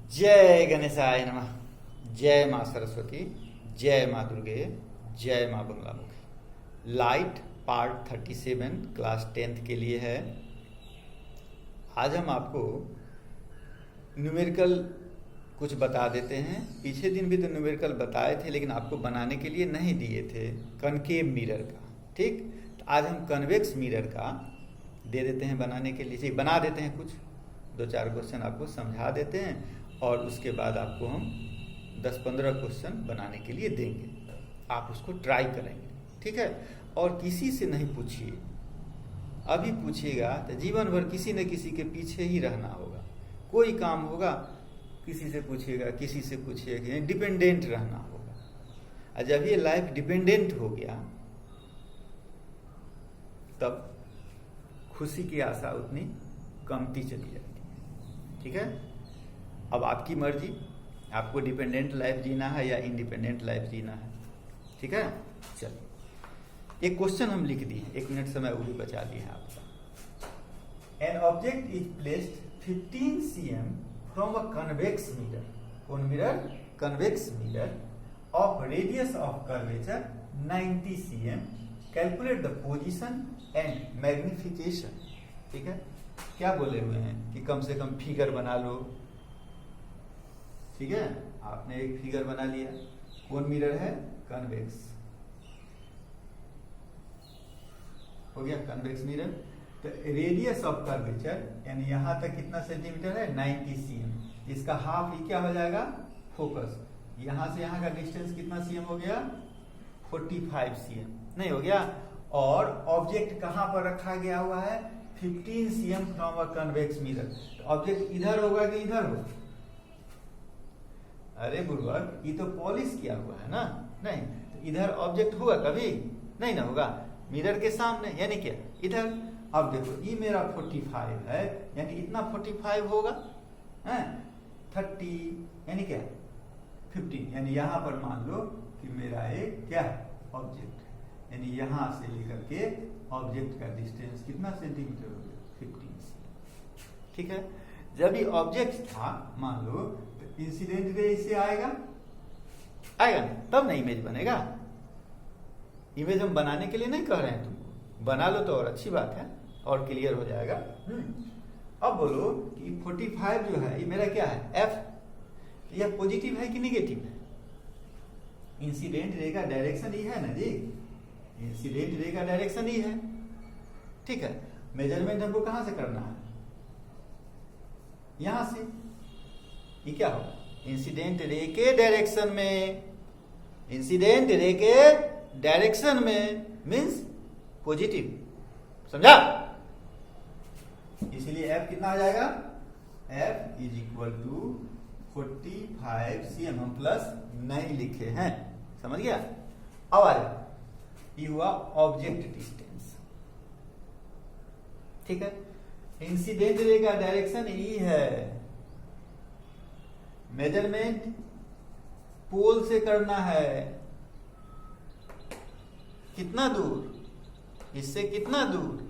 जय गणेशाय नमः। जय माँ सरस्वती, जय माँ दुर्गे, जय माँ Baglamukhi. Light part 37 class 10th के लिए है। आज हम आपको न्यूमेरिकल कुछ बता देते हैं। पीछे दिन भी तो न्यूमेरिकल बताए थे, लेकिन आपको बनाने के लिए नहीं दिए थे कनकेव मिरर का। ठीक, तो आज हम कन्वेक्स मिरर का दे देते हैं बनाने के लिए। बना देते हैं, कुछ 2-4 क्वेश्चन आपको समझा देते हैं और उसके बाद आपको हम 10-15 क्वेश्चन बनाने के लिए देंगे। आप उसको ट्राई करेंगे, ठीक है। और किसी से नहीं पूछिए, अभी पूछिएगा तो जीवन भर किसी न किसी के पीछे ही रहना होगा। कोई काम होगा किसी से पूछिएगा, किसी से पूछिएगा, डिपेंडेंट रहना होगा। और जब ये लाइफ डिपेंडेंट हो गया तब खुशी की आशा उतनी कमती चली जाती है, ठीक है। अब आपकी मर्जी, आपको डिपेंडेंट लाइफ जीना है या इंडिपेंडेंट लाइफ जीना है, ठीक है। चलिए, एक क्वेश्चन हम लिख दिए, 1 मिनट समय वो भी बचा दिए हैं आपका। An object is placed 15 cm from a convex mirror. कौन mirror? Convex mirror of radius of curvature 90 cm। Calculate the position and magnification. ठीक है, क्या बोले हुए हैं कि कम से कम फिगर बना लो। ठीक है, आपने एक फिगर बना लिया। कौन मिरर है? कन्वेक्स। हो गया कन्वेक्स मिरर। तो रेडियस ऑफ कर्वेचर यानी यहां तक कितना सेंटीमीटर है? 90 cm। इसका हाफ ही क्या हो जाएगा? फोकस। यहां से यहां का डिस्टेंस कितना cm हो गया? 45 cm। नहीं हो गया? और ऑब्जेक्ट कहां पर रखा गया हुआ है? 15 cm from a convex mirror. Object इधर होगा कि इधर होगा? अरे बुर्बक, ये तो पॉलिश किया हुआ है ना। नहीं तो इधर ऑब्जेक्ट होगा कभी? नहीं ना होगा। मिरर के सामने यानी क्या? इधर। अब देखो, ये मेरा 45 है, यानी इतना 45 होगा, है 30 यानी क्या? 15 यानी यहां पर मान लो कि मेरा एक क्या ऑब्जेक्ट है, यानी यहां से लेकर के ऑब्जेक्ट का डिस्टेंस कितना सेंटीमीटर हो गया? 15 cm। ठीक है, जब ये ऑब्जेक्ट था मान लो, इंसिडेंट रे इससे आएगा ना, तब ना इमेज बनेगा। इमेज हम बनाने के लिए नहीं कह रहे हैं तुमको, बना लो तो और अच्छी बात है और क्लियर हो जाएगा। अब बोलो कि 45 जो है ये मेरा क्या है? एफ। यह पॉजिटिव है कि निगेटिव है? इंसिडेंट रे का डायरेक्शन ही है ना जी। इंसिडेंट रे का डायरेक्शन ही है, ठीक है। मेजरमेंट हमको कहां से करना है? यहां से। ये क्या होगा? इंसिडेंट रे के डायरेक्शन में। इंसिडेंट रे के डायरेक्शन में मींस पॉजिटिव, समझा? इसलिए एफ कितना आ जाएगा? F is equal to 45 cm। हम प्लस नहीं लिखे हैं, समझ गया? अब आ जाए, ये हुआ ऑब्जेक्ट डिस्टेंस, ठीक है। इंसिडेंट रे का डायरेक्शन ई है। मेजरमेंट पोल से करना है। कितना दूर? इससे कितना दूर?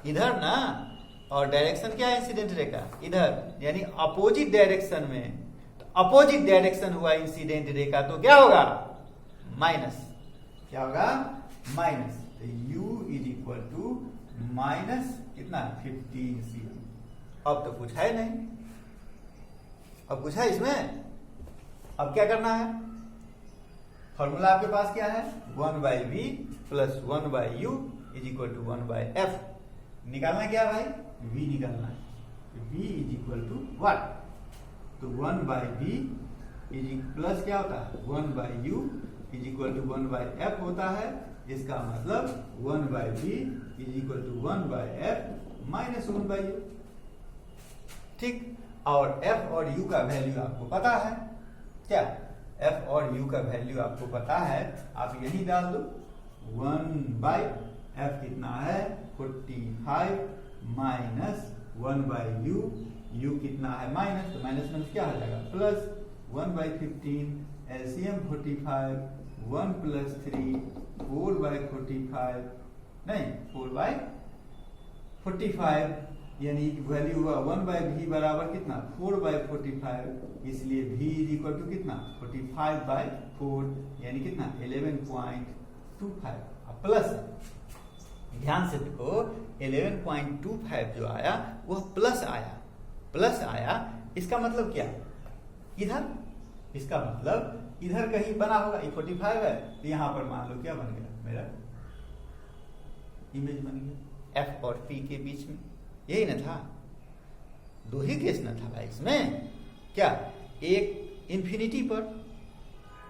इधर ना। और डायरेक्शन क्या है इंसिडेंट रे का? इधर, यानी अपोजिट डायरेक्शन में। तो अपोजिट डायरेक्शन हुआ इंसिडेंट रे का, तो क्या होगा? माइनस। क्या होगा? माइनस। तो u is equal to minus कितना? 15 cm। अब तो कुछ है नहीं, अब कुछ है इसमें? अब क्या करना है? फॉर्मूला आपके पास क्या है? 1/v plus 1/u is equal to 1/f। निकालना क्या भाई? v निकालना है। v is equal to what? तो 1/v इज प्लस क्या होता है? 1/u is equal to 1/f होता है। इसका मतलब 1/v is equal to 1/f minus 1/u। ठीक, और f और u का वैल्यू आपको पता है क्या? f और u का वैल्यू आपको पता है, आप यही डाल दो। 1/f कितना है? 45 माइनस 1/u। u कितना है? माइनस। तो माइनस माइनस क्या हो जाएगा? प्लस 1/15। एलसीएम 45, 1 प्लस 3 4/45, नहीं 4/45 यानी वैल्यू हुआ 1/v बराबर कितना 4/45, इसलिए v इज इक्वल टू कितना 45/4 यानी कितना 11.25 प्लस। ध्यान से देखो 11.25 जो आया वह प्लस आया। इसका मतलब क्या इधर, इसका मतलब इधर कहीं बना होगा, ये 45 है तो यहां पर मान लो क्या बन गया मेरा इमेज बन गया f और p के बीच में। यही ना था, दो ही केस ना था भाई इसमें, क्या एक इंफिनिटी पर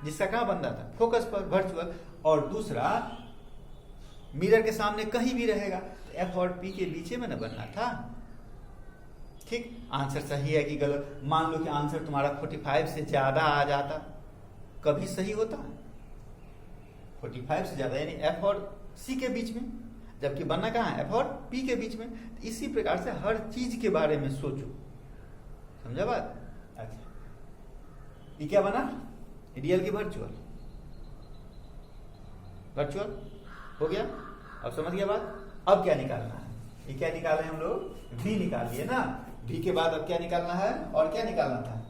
जिसका कहां बन रहा था फोकस पर वर्चुअल, और दूसरा मिरर के सामने कहीं भी रहेगा तो f और p के बीच में ना बनना था। ठीक, आंसर सही है कि गलत? मान लो कि आंसर तुम्हारा 45 से ज्यादा आ जाता, कभी सही होता 45 से ज्यादा यानी f और c के बीच में, जबकि बनना कहाँ है f और p के बीच में। तो इसी प्रकार से हर चीज के बारे में सोचो, समझा बात? अच्छा, ये क्या बना रियल की वर्चुअल हो गया। अब समझ गया बात? अब क्या निकालना है? ये क्या निकाले हम लोग? v निकाल लिए ना। v के बाद अब क्या निकालना है? और क्या निकालना था?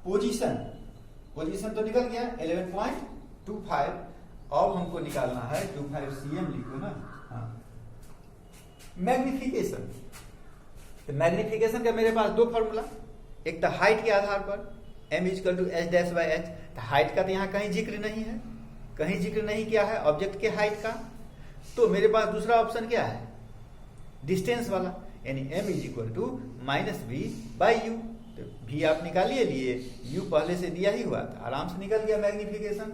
पोजीशन तो निकल गया 11.25। अब हमको निकालना है 25 cm, लिखो ना। हाँ, मैग्निफिकेशन। तो मैग्निफिकेशन का मेरे पास दो फॉर्मूला, एक तो हाइट के आधार पर m इक्वल टू h'/h। तो हाइट का तो यहाँ कहीं जिक्र नहीं है, कहीं जिक्र नहीं किया है ऑब्जेक्ट के हाइट का। तो मेरे पास दूसरा ऑप्शन क्या है? डिस्टेंस वाला, यानी m is equal to -v/u। तो v आप निकालिए लिए, u पहले से दिया ही हुआ था, आराम से निकल गया मैग्निफिकेशन।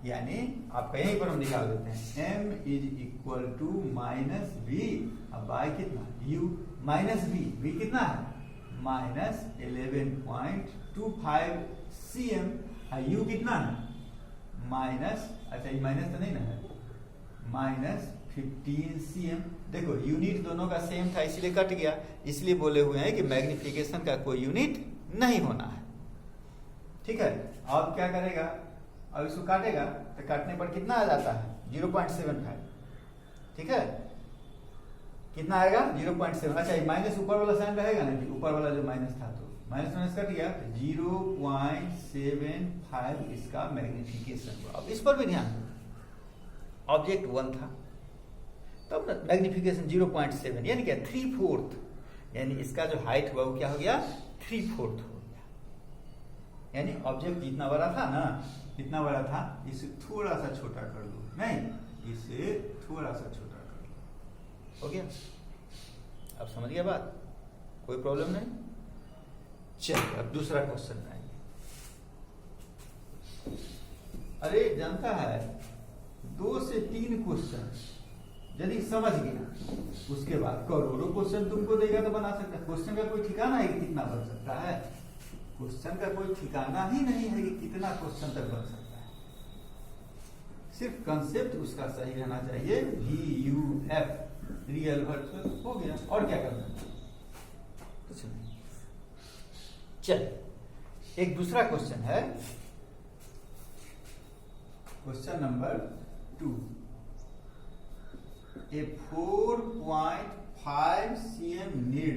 यानी आपका यहीं पर हम निकाल देते हैं m is equal to -v, अब बाय कितना u माइनस v कितना है -11.25 cm, u कितना है माइनस, अच्छा ये माइनस तो नहीं ना है, -15 cm। देखो यूनिट दोनों का सेम था इसलिए कट गया, इसलिए बोले हुए हैं कि मैग्निफिकेशन का कोई यूनिट नहीं होना है। ठीक है, अब क्या करेगा? अब इसको काटेगा तो काटने पर कितना आ जाता है 0.75। ठीक है, कितना आएगा 0.7। अच्छा ये माइनस ऊपर वाला साइन रहेगा ना, कि ऊपर वाला जो माइनस था तो माइनस कट गया, 0.75 इसका मैग्निफिकेशन हुआ। अब इस पर भी ध्यान दो, ऑब्जेक्ट 1 था तब ना मैग्निफिकेशन 0.7 यानी क्या 3/4, यानी इसका जो हाइट हुआ वो क्या हो गया 3/4 हो गया। यानी ऑब्जेक्ट जितना बड़ा था ना, कितना बड़ा था, इसे थोड़ा सा छोटा कर दो, नहीं इसे थोड़ा सा छोटा कर दो, हो गया। अब समझ गया बात? कोई प्रॉब्लम नहीं। चलिए अब दूसरा क्वेश्चन में आएंगे। अरे जानता है 2 से 3 क्वेश्चन यदि समझ गया उसके बाद करोड़ों क्वेश्चन तुमको देगा तो बना सकता है। क्वेश्चन का कोई ठिकाना है कि कितना बन सकता है? क्वेश्चन का कोई ठिकाना ही नहीं है कि कितना क्वेश्चन तक बन सकता है। सिर्फ कंसेप्ट उसका सही रहना चाहिए, VUF रियल वर्चुअल हो गया, और क्या करना है? कुछ नहीं। चल एक दूसरा क्वेश्चन है, question number 2। A 4.5 cm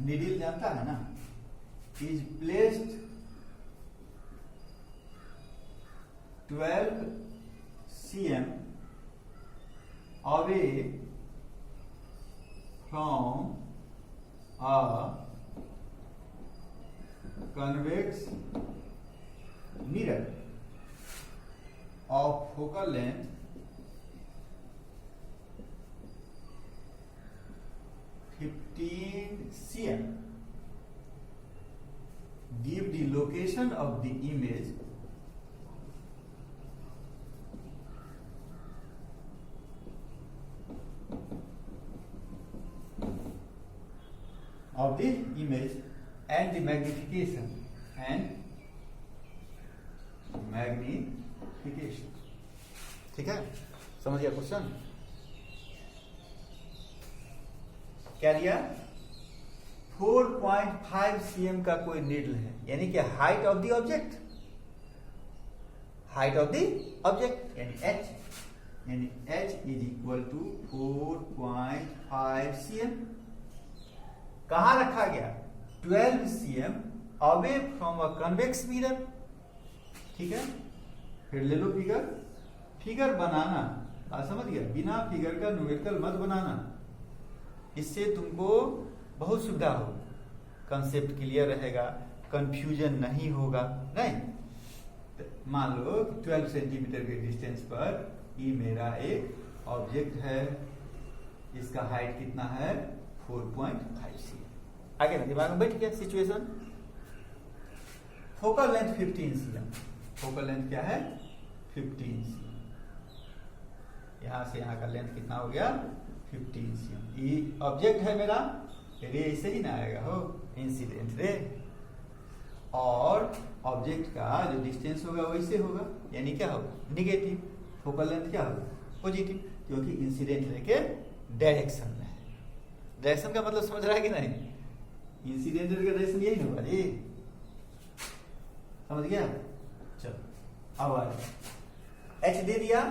needle जानता है ना, is placed 12 cm away from a convex mirror of focal length 15 cm. Give the location of the image and the magnification ठीक है, समझ गया क्वेश्चन? क्या लिया? 4.5 cm का कोई नीडल है, यानी कि हाइट ऑफ द ऑब्जेक्ट यानी h, यानी H is equal to 4.5 cm। कहां रखा गया? 12 cm away from a convex mirror. ठीक है, फिर ले लो फिगर। फिगर बनाना बात समझ गया, बिना फिगर का न्यूमेरिकल मत बनाना, इससे तुमको बहुत सुविधा हो, कंसेप्ट क्लियर रहेगा, कंफ्यूजन नहीं होगा। नहीं, मान लो 12 सेंटीमीटर के डिस्टेंस पर ये मेरा एक ऑब्जेक्ट है, इसका हाइट कितना है? 4.5 cm। आगे ना दिमाग में बैठ गया situation. Focal length 15 cm। Focal length क्या है? 15 cm। यहां से यहां का लेंथ कितना हो गया? 15 cm। ये ऑब्जेक्ट है मेरा, रे ऐसे ही ना आएगा हो, इंसिडेंट रे। और ऑब्जेक्ट का जो डिस्टेंस होगा वैसे होगा, यानी क्या होगा? निगेटिव। फोकल लेंथ क्या होगा? पॉजिटिव, क्योंकि इंसिडेंट रे के डायरेक्शन में है। डायरेक्शन का मतलब समझ रहा है कि नहीं? इंसिडेंट रे का डायरेक्शन यही होगा जी, समझ गया? चलो अब H दे दिया,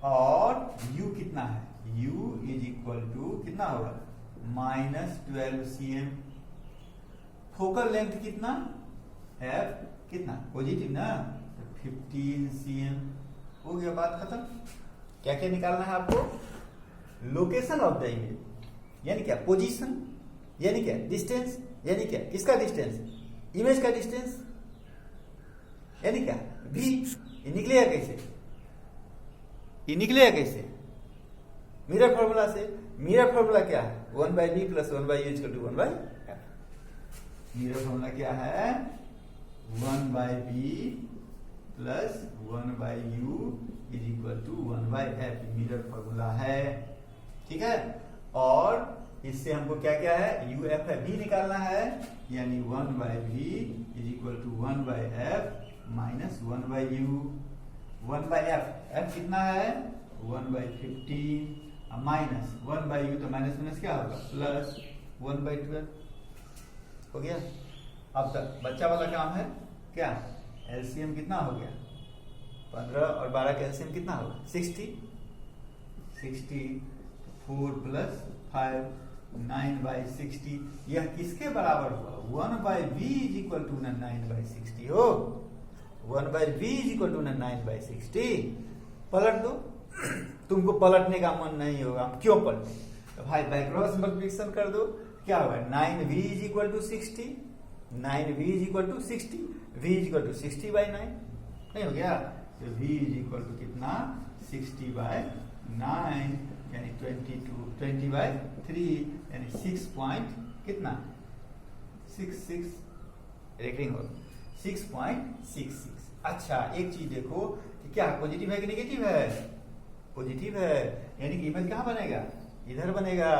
और U कितना है? U इज इक्वल टू कितना होगा? -12 cm। फोकल लेंथ कितना? F कितना? पॉजिटिव ना, 15 cm। हो गया, बात खत्म। क्या क्या निकालना है आपको? लोकेशन ऑफ द इमेज, यानी क्या? पोजीशन, यानी क्या? डिस्टेंस, यानी क्या? किसका डिस्टेंस? इमेज का डिस्टेंस, यानी क्या? V। ये निकलेगा कैसे? ये निकलेगा कैसे? मिरर फॉर्मूला से। मिरर फॉर्मूला क्या है? 1/b + 1/u = 1/f। Mirror formula क्या है? 1/b + 1/u = 1/f। Mirror formula है, ठीक है। और इससे हमको क्या क्या है? uf है, b निकालना है, यानी 1/b = 1/f - 1/u। 1/f, f कितना है? 1/15 माइनस 1/u, तो माइनस माइनस क्या होगा? प्लस 1/12। हो गया। अब तक बच्चा वाला काम है क्या? एलसीएम कितना हो गया? 15 और 12 का एलसीएम कितना होगा? 60। 4 + 5 9/60। यह किसके बराबर हुआ? 1/b = 9/60 हो। 1/b = 9/60। पलट दो। तुमको पलटने का मन नहीं होगा, क्यों पलटे? तो भाई क्रॉस मल्टीप्लिकेशन कर दो, क्या होगा? 9v = 60। 9v = 60। v = 60/9। नहीं हो गया? तो v = कितना? 60/9, यानी 20/3, यानी 6 पॉइंट कितना? 66। रेकरिंग हो 6.66। अच्छा, एक चीज देखो कि क्या पॉजिटिव है कि नेगेटिव है? पॉजिटिव है, यानी कि इमेज कहाँ बनेगा? इधर बनेगा।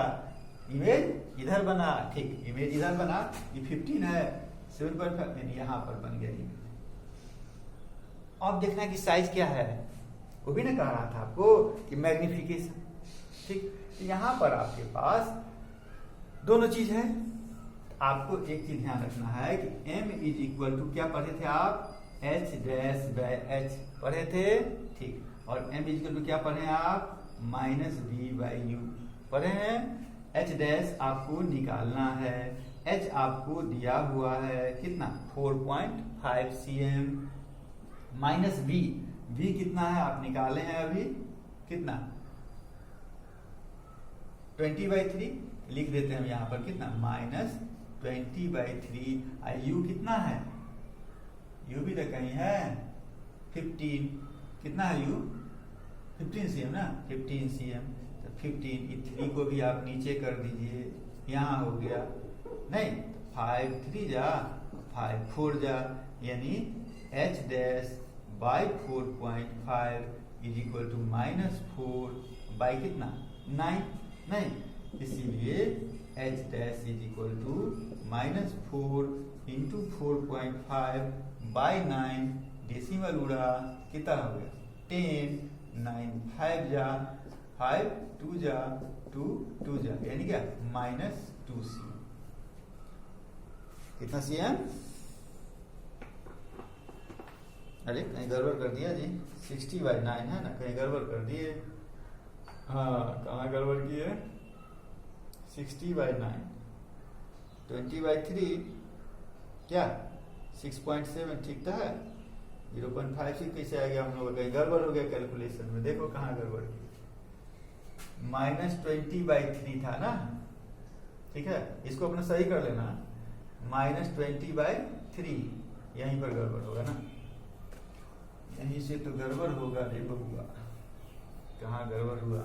इमेज इधर बना, ठीक, इमेज इधर बना। ये 15 है, 7.5, यानी यहां पर बन गया इमेज। अब देखना है कि साइज क्या है, वो भी ना कह रहा था आपको कि मैग्निफिकेशन। ठीक, यहां पर आपके पास दोनों चीज है। आपको एक चीज ध्यान रखना है कि m = क्या पढ़े थे आप? h' पढ़े थे, ठीक। और m = क्या पढ़े आप? -v/u पढ़े हैं। h' आपको निकालना है। h आपको दिया हुआ है कितना? 4.5 cm। -v कितना है? आप निकाले हैं अभी, कितना? 20/3 लिख देते हैं हम यहां पर, कितना? -20/3। u कितना है? u भी तो कहीं है, 15। कितना है u? 15 cm ना, 15 cm। तो 15, 3 को भी आप नीचे कर दीजिए, यहां हो गया। नहीं, 5 3 जा, 5 4 जा, यानी h'/4.5 = -4 कितना? 9। नहीं, इसीलिए h' = -4 × 4.5/9। डेसिमल उड़ा, कितना हो गया? 10। 9 5 जा, 5 2 जा, 2 2 जा, यानी क्या? -2 cm। कितना cm? अरे कहीं गड़बड़ कर दिया जी, 60/9 है ना, कहीं गड़बड़ कर दिए। हाँ कहाँ गड़बड़ की है, 60/9, 20/3 क्या 6.7 ठीक था, 0.56 कैसे आ गया हम लोग, कहीं गड़बड़ हो गया कैलकुलेशन में। देखो कहाँ गड़बड़ की, -20/3 था ना, ठीक है, इसको अपना सही कर लेना, -20/3, यहीं पर गड़बड़ होगा ना, यहीं से तो गड़बड़ होगा रे बबुआ। कहाँ गड़बड़ हुआ,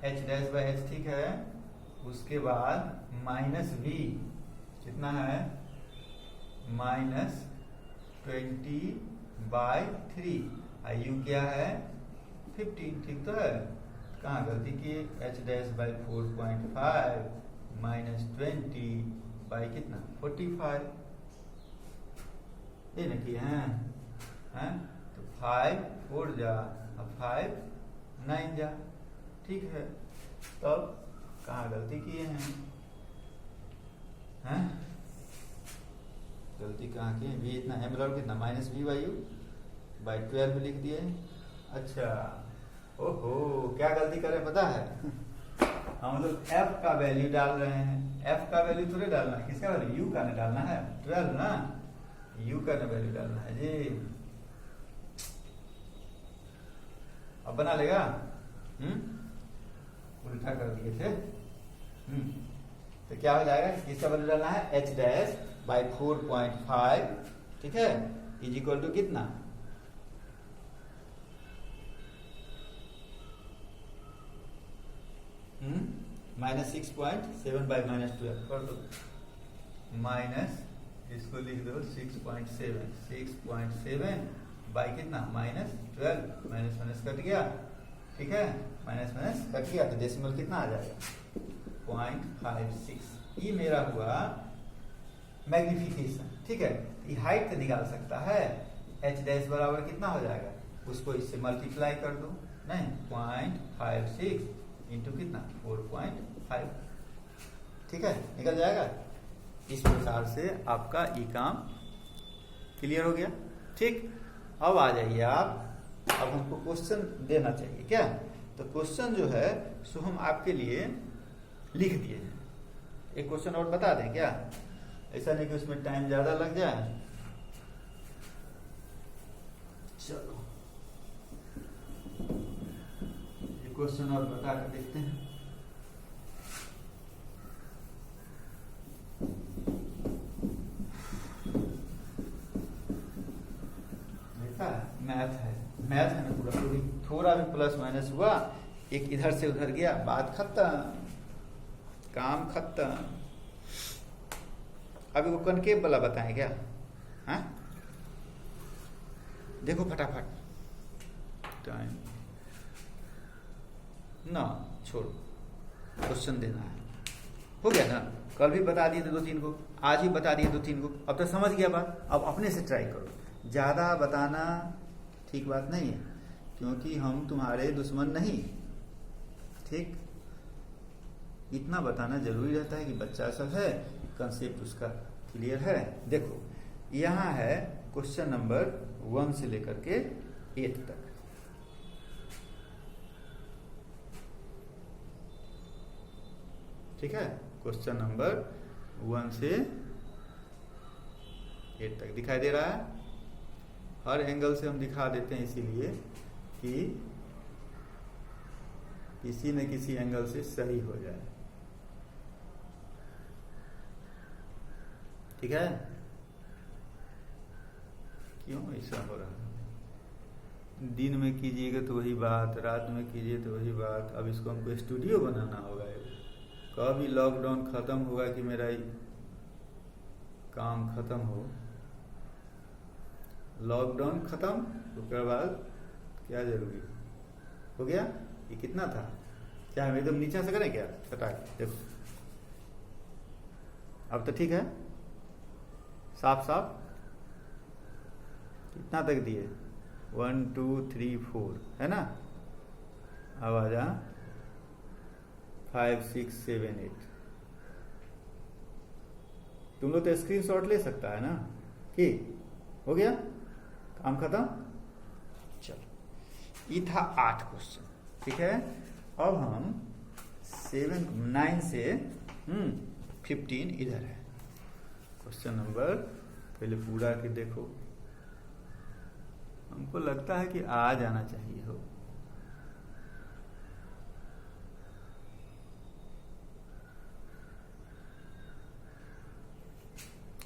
h'/h ठीक है, उसके बाद -v कितना है, -20/3, u क्या है 15, ठीक तो है। कहाँ गलती की, h'/4.5 -20 कितना 45, ये ना किए हैं, तो 5 4 जा, अब 5 9 जा, ठीक है। तब कहाँ गलती किए हैं? गलती कहाँ की है, v इतना है मतलब कितना -v/u/12 लिख दिए। अच्छा ओहो, क्या गलती करें पता है हम लोग f का वैल्यू डाल रहे हैं, f का वैल्यू थोड़े डालना है, किसका वैल्यू, u का ना डालना है, 12 ना, u का ना वैल्यू डालना है जी। अब बना लेगा, उल्टा कर दिए थे। तो क्या हो जाएगा, किसका वैल्यू डालना है, h'/4.5, ठीक है, इज इक्वल टू कितना, -6.7/-12 कर दो, माइनस इसको लिख दो 6.7 बाई कितना -12, माइनस कट गया, ठीक है, माइनस कट गया, तो डेसिमल कितना आ जाएगा 0.56। ये मेरा हुआ मैग्निफिकेशन, ठीक है। ये हाइट तो निकाल सकता है, h' बराबर कितना हो जाएगा, उसको इससे मल्टीप्लाई कर दो, नहीं 0.56 इंटू कितना 4.5, ठीक है, निकल जाएगा। इस प्रकार से आपका ये काम क्लियर हो गया, ठीक। अब आ जाइए आप, अब हमको क्वेश्चन देना चाहिए क्या, तो क्वेश्चन जो है सो हम आपके लिए लिख दिए हैं। एक क्वेश्चन और बता दें क्या, ऐसा नहीं कि उसमें टाइम ज्यादा लग जाए। चलो ये क्वेश्चन और बता कर देखते हैं। मैथ है ना पूरा, थोड़ा भी प्लस माइनस हुआ, एक इधर से उधर गया, बात खत्म, काम खत्म। अभी वो कनकेव वाला बताएं क्या, हाँ देखो फटाफट, टाइम ना छोड़ो, क्वेश्चन देना है, हो गया ना, कल भी बता दिए थे 2-3 को, आज भी बता दिए 2-3 को, अब तो समझ गया बात। अब अपने से ट्राई करो, ज्यादा बताना ठीक बात नहीं है, क्योंकि हम तुम्हारे दुश्मन नहीं, ठीक। इतना बताना जरूरी रहता है कि बच्चा सब है, कंसेप्ट उसका क्लियर है। देखो यहाँ है क्वेश्चन नंबर 1 से लेकर के 8 तक, ठीक है, क्वेश्चन नंबर 1 से 8 तक दिखाई दे रहा है। हर एंगल से हम दिखा देते हैं, इसीलिए कि किसी न किसी एंगल से सही हो जाए, ठीक है। क्यों ऐसा हो रहा है, दिन में कीजिएगा तो वही बात, रात में कीजिए तो वही बात। अब इसको हमको स्टूडियो बनाना होगा, कब ही लॉकडाउन खत्म होगा कि मेरा काम खत्म हो, लॉकडाउन खत्म उसके बाद क्या जरूरी हो गया। ये कितना था, क्या हम एकदम नीचे से करें क्या, हटाए देखो, अब तो ठीक है, साफ साफ कितना तक दिए 1 2 3 4 है ना। अब आ जा 5 6 7 8, तुम लोग तो स्क्रीनशॉट ले सकता है ना, कि हो गया काम खत्म। चलो ये था 8 क्वेश्चन, ठीक है। अब हम 9 से 15 इधर है। क्वेश्चन नंबर पहले पूरा के देखो, हमको लगता है कि आ जाना चाहिए हो।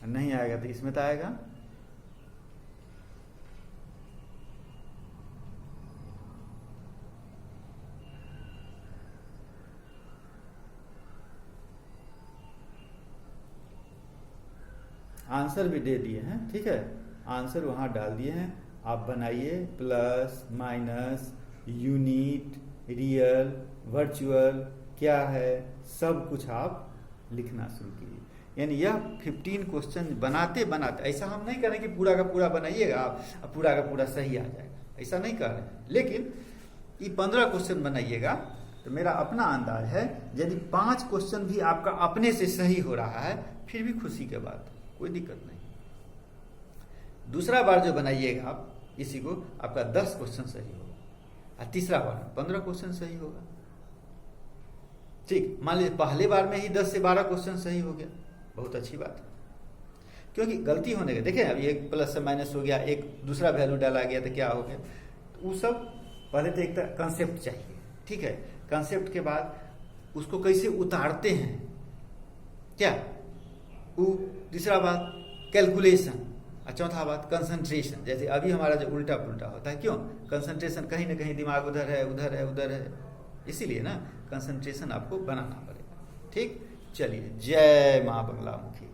नहीं आएगा तो इसमें तो आएगा। आंसर भी दे दिए हैं, ठीक है, आंसर वहां डाल दिए हैं। आप बनाइए, plus minus, unit, real, virtual क्या है, सब कुछ आप लिखना शुरू कीजिए। यानी यह 15 क्वेश्चन बनाते बनाते, ऐसा हम नहीं करें कि पूरा का पूरा बनाइएगा आप, पूरा का पूरा सही आ जाएगा, ऐसा नहीं कर रहे हैं। लेकिन ये 15 क्वेश्चन बनाइएगा तो मेरा अपना अंदाज है यदि 5 क्वेश्चन भी आपका अपने से सही हो रहा है फिर भी खुशी के बात, कोई दिक्कत नहीं। दूसरा बार जो बनाइएगा आप इसी को, आपका 10 क्वेश्चन सही होगा और तीसरा बार में 15 क्वेश्चन सही होगा। ठीक, मान लीजिए पहले बार में ही 10 से 12 क्वेश्चन सही हो गया, बहुत अच्छी बात है। क्योंकि गलती होने के, देखें अभी एक प्लस से माइनस हो गया, एक दूसरा वैल्यू डाला गया तो क्या हो गया, तो वो सब पहले तो एक कंसेप्ट चाहिए, ठीक है। कंसेप्ट के बाद उसको कैसे उतारते हैं, क्या वो, तीसरा बात कैलकुलेशन, और चौथा बात कंसंट्रेशन। जैसे अभी हमारा जो उल्टा पुल्टा होता है, क्यों, कंसंट्रेशन कहीं ना कहीं दिमाग उधर है उधर है उधर है, इसीलिए ना कंसंट्रेशन आपको बनाना पड़ेगा। ठीक, चलिए, जय माँ बंगला मुखी।